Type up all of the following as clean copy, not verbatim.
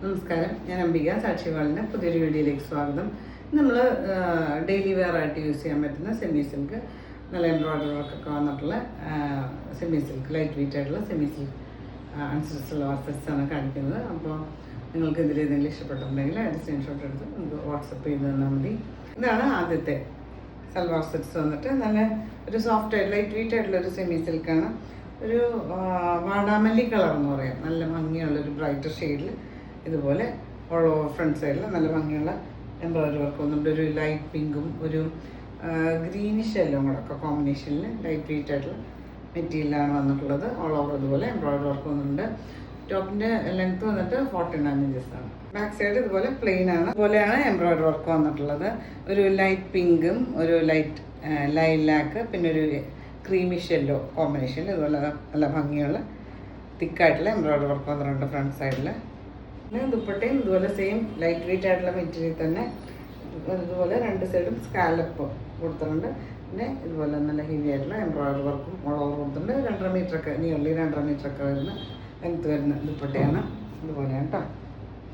നമസ്കാരം, ഞാൻ അംബിക സാക്ഷിവാളിൻ്റെ പുതിയൊരു വീഡിയോയിലേക്ക് സ്വാഗതം. നമ്മൾ ഡെയിലി വെയർ ആയിട്ട് യൂസ് ചെയ്യാൻ പറ്റുന്ന സെമി സിൽക്ക് നല്ല എംബ്രോയ്ഡറി വർക്കൊക്കെ വന്നിട്ടുള്ള സെമി സിൽക്ക് ലൈറ്റ് വെയിറ്റ് ആയിട്ടുള്ള സെമി സിൽക്ക് അനുസരിച്ചുള്ള വർക്ക്സാണ് കാണിക്കുന്നത്. അപ്പോൾ നിങ്ങൾക്ക് ഇതിൽ ഏതെങ്കിലും ഇഷ്ടപ്പെട്ടിട്ടുണ്ടെങ്കിൽ അതിൻ്റെ സ്ക്രീൻഷോട്ട് എടുത്ത് നമുക്ക് വാട്സപ്പ് ചെയ്ത് തന്നാൽ മതി. ഇതാണ് ആദ്യത്തെ സൽവാർ സെറ്റ്സ് വന്നിട്ട് നല്ല ഒരു സോഫ്റ്റ് ലൈറ്റ് വെയിറ്റ് ആയിട്ടുള്ള ഒരു സെമി സിൽക്കാണ്. ഒരു വാടാമല്ലി കളർ എന്ന് പറയാം, നല്ല ഭംഗിയുള്ളൊരു ബ്രൈറ്റർ ഷെയ്ഡിൽ ഇതുപോലെ ഓൾ ഓവർ ഫ്രണ്ട് സൈഡിൽ നല്ല ഭംഗിയുള്ള എംബ്രോയ്ഡറി വർക്ക് വന്നിട്ടുണ്ട്. ഒരു ലൈറ്റ് പിങ്കും ഒരു ഗ്രീനിഷ് എല്ലാം കൂടെ ഒക്കെ കോമ്പിനേഷനിൽ ലൈറ്റ് വെയിറ്റ് ആയിട്ടുള്ള മെറ്റീരിയലാണ് വന്നിട്ടുള്ളത്. ഓൾ ഓവർ ഇതുപോലെ എംബ്രോയ്ഡറി വർക്ക് വന്നിട്ടുണ്ട്. ടോപ്പിൻ്റെ ലെങ്ത് വന്നിട്ട് 49 ഇഞ്ചസ് ആണ്. ബാക്ക് സൈഡ് ഇതുപോലെ പ്ലെയിൻ ആണ്. ഇതുപോലെയാണ് എംബ്രോയ്ഡറി വർക്ക് വന്നിട്ടുള്ളത്. ഒരു ലൈറ്റ് പിങ്കും ഒരു ലൈറ്റ് ലൈലാക്ക് പിന്നെ ഒരു ക്രീമിഷ് യെല്ലോ കോമ്പിനേഷനിൽ ഇതുപോലെ നല്ല ഭംഗിയുള്ള തിക്കായിട്ടുള്ള എംബ്രോയ്ഡറി വർക്ക് വന്നിട്ടുണ്ട് ഫ്രണ്ട് സൈഡിൽ. പിന്നെ ദുപ്പട്ടയും ഇതുപോലെ സെയിം ലൈറ്റ് വെയിറ്റ് ആയിട്ടുള്ള മെറ്റീരിയൽ തന്നെ ഇതുപോലെ രണ്ട് സൈഡും സ്കാലപ്പ് കൊടുത്തിട്ടുണ്ട്. പിന്നെ ഇതുപോലെ നല്ല ഹെവി ആയിട്ടുള്ള എംബ്രോയ്ഡറി വർക്കും ഓൾ ഓവർ കൊടുത്തിട്ടുണ്ട്. 2.5 മീറ്ററൊക്കെ നിയർലി 2.5 മീറ്ററൊക്കെ വരുന്ന ലെങ്ത്ത് വരുന്ന ദുപ്പട്ടയാണ്. ഇതുപോലെയാണ് കേട്ടോ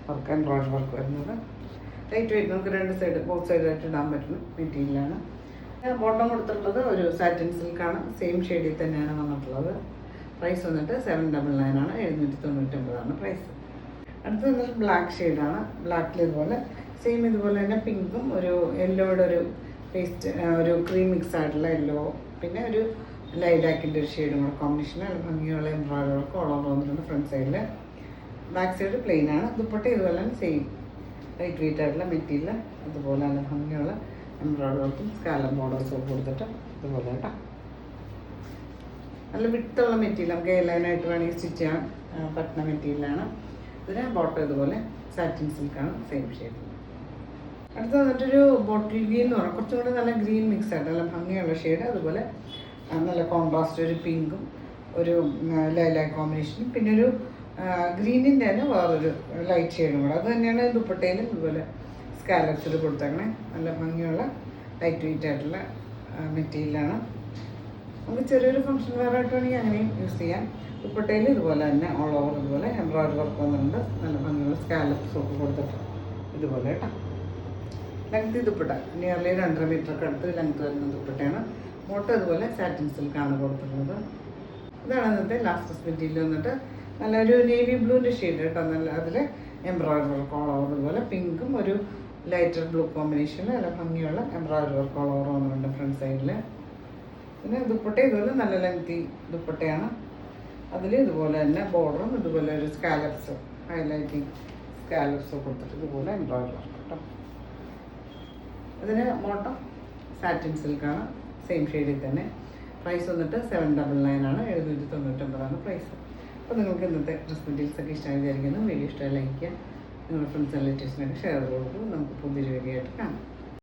വർക്ക് എംബ്രോയ്ഡറി വർക്ക് വരുന്നത്. ലൈറ്റ് വെയിറ്റ് നമുക്ക് രണ്ട് സൈഡ് ബോത്ത് സൈഡായിട്ട് ഇടാൻ പറ്റുന്ന മെറ്റീരിയലാണ്. ബോട്ടം കൊടുത്തിട്ടുള്ളത് ഒരു സാറ്റിൻ സിൽക്കാണ്. സെയിം ഷെയ്ഡിൽ തന്നെയാണ് വന്നിട്ടുള്ളത്. പ്രൈസ് വന്നിട്ട് 799 ആണ്. 799 പ്രൈസ്. അടുത്ത് വന്നിട്ട് ബ്ലാക്ക് ഷെയ്ഡാണ്. ബ്ലാക്കിൽ ഇതുപോലെ സെയിം ഇതുപോലെ തന്നെ പിങ്കും ഒരു യെല്ലോയുടെ ഒരു പേസ്റ്റ് ഒരു ക്രീം മിക്സ് ആയിട്ടുള്ള യെല്ലോ പിന്നെ ഒരു ലൈലാക്കിൻ്റെ ഒരു ഷെയ്ഡും കൂടെ കോമ്പിനേഷൻ ഭംഗിയുള്ള എംബ്രോയ്ഡറി വർക്ക് ഓൾ ഓവർ വന്നിട്ടുണ്ട് ഫ്രണ്ട് സൈഡിൽ. ബാക്ക് സൈഡ് പ്ലെയിൻ ആണ്. ദുപ്പട്ട ഇതുപോലെ തന്നെ സെയിം ലൈറ്റ് വെയിറ്റ് ആയിട്ടുള്ള മെറ്റീരിയൽ അതുപോലെ നല്ല ഭംഗിയുള്ള എംബ്രോയ്ഡറി വർക്കും സ്കാലപ്പ് ബോർഡേഴ്സും കൊടുത്തിട്ട് ഇതുപോലെ കേട്ടോ നല്ല വിട്ടുള്ള മെറ്റീരിയൽ നമുക്ക് ലൈനായിട്ട് വേണമെങ്കിൽ സ്റ്റിച്ച് ചെയ്യാൻ പറ്റുന്ന മെറ്റീരിയലാണ്. ഇതിന് ബോട്ടം ഇതുപോലെ സാറ്റിൻ സിൽക്കാണ് സെയിം ഷെയ്ഡ്. അടുത്ത് വന്നിട്ടൊരു ബോട്ടിൽ ഗ്രീൻ എന്ന് പറഞ്ഞാൽ കുറച്ചും കൂടി നല്ല ഗ്രീൻ മിക്സ് ആയിട്ട് നല്ല ഭംഗിയുള്ള ഷെയ്ഡ്. അതുപോലെ നല്ല കോൺട്രാസ്റ്റ് ഒരു പിങ്കും ഒരു ലൈലാക്ക് കോമ്പിനേഷനും പിന്നെ ഒരു ഗ്രീനിൻ്റെ തന്നെ വേറൊരു ലൈറ്റ് ഷെയ്ഡും കൂടെ. അത് തന്നെയാണ് ദുപ്പട്ടയിലും ഇതുപോലെ സ്കാലപ്സിൽ കൊടുത്തേക്കണേ. നല്ല ഭംഗിയുള്ള ലൈറ്റ് വെയിറ്റ് ആയിട്ടുള്ള മെറ്റീരിയലാണ്. നമുക്ക് ചെറിയൊരു ഫംഗ്ഷൻ വെയർ ആയിട്ട് വേണമെങ്കിൽ അങ്ങനെയും യൂസ് ചെയ്യാം. ദുപ്പട്ടയിൽ ഇതുപോലെ തന്നെ ഓൾ ഓവർ ഇതുപോലെ എംബ്രോയ്ഡറി വർക്ക് വന്നിട്ടുണ്ട്. നല്ല ഭംഗിയുള്ള സ്കാലപ്സ് ഒക്കെ കൊടുത്തിട്ട് ഇതുപോലെ കേട്ടോ. ലെങ്ത് ദുപ്പട്ട നിയർലി 2.5 മീറ്ററൊക്കെ അടുത്ത് ലെങ്ത് വരുന്ന ദുപ്പട്ടയാണ്. ബോട്ടം ഇതുപോലെ സാറ്റിൻ സിൽക്കാണ് കൊടുത്തിട്ടുള്ളത്. ഇതാണ് ഇന്നത്തെ ലാസ്റ്റ് മെറ്റീരിയൽ വന്നിട്ട് നല്ലൊരു നേവി ബ്ലൂവിൻ്റെ ഷെയ്ഡ് കേട്ടോ. നല്ല അതിൽ എംബ്രോയ്ഡറി വർക്ക് ഓൾ ഓവർ ഇതുപോലെ പിങ്കും ഒരു ലൈറ്റർ ബ്ലൂ കോമ്പിനേഷനിൽ നല്ല ഭംഗിയുള്ള എംബ്രോയ്ഡറി വർക്ക് ഓൾ ഓവർ വന്നിട്ടുണ്ട് ഫ്രണ്ട് സൈഡിൽ. പിന്നെ ദുപ്പട്ട ഇതുപോലെ നല്ല ലെങ്തി ദുപ്പട്ടയാണ്. അതിൽ ഇതുപോലെ തന്നെ ബോർഡറും ഇതുപോലെ ഒരു സ്കാലപ്സ് ഹൈലൈറ്റിങ് സ്കാലപ്സ് കൊടുത്തിട്ട് ഇതുപോലെ എംബ്രോയ്ഡറി വർക്ക് കേട്ടോ. ഇതിന് ബോട്ടം സാറ്റിൻ സിൽക്കാണ് സെയിം ഷെയ്ഡിൽ തന്നെ. പ്രൈസ് വന്നിട്ട് 799 ആണ്. 799 പ്രൈസ്. അപ്പോൾ നിങ്ങൾക്ക് ഇന്നത്തെ ഡ്രസ് മെറ്റീരിയൽസ് ഒക്കെ ഇഷ്ടമായി വിചാരിക്കുന്നു. വീഡിയോ ഇഷ്ടമായി ലൈക്ക് ചെയ്യുക. നിങ്ങളുടെ ഫ്രണ്ട്സ് ആൻഡ് റിലേറ്റീവ്സിനൊക്കെ ഷെയർ ചെയ്ത് കൊടുക്കും. നമുക്ക് പുതിയൊരു വീഡിയോ ആയിട്ട് കാണാം.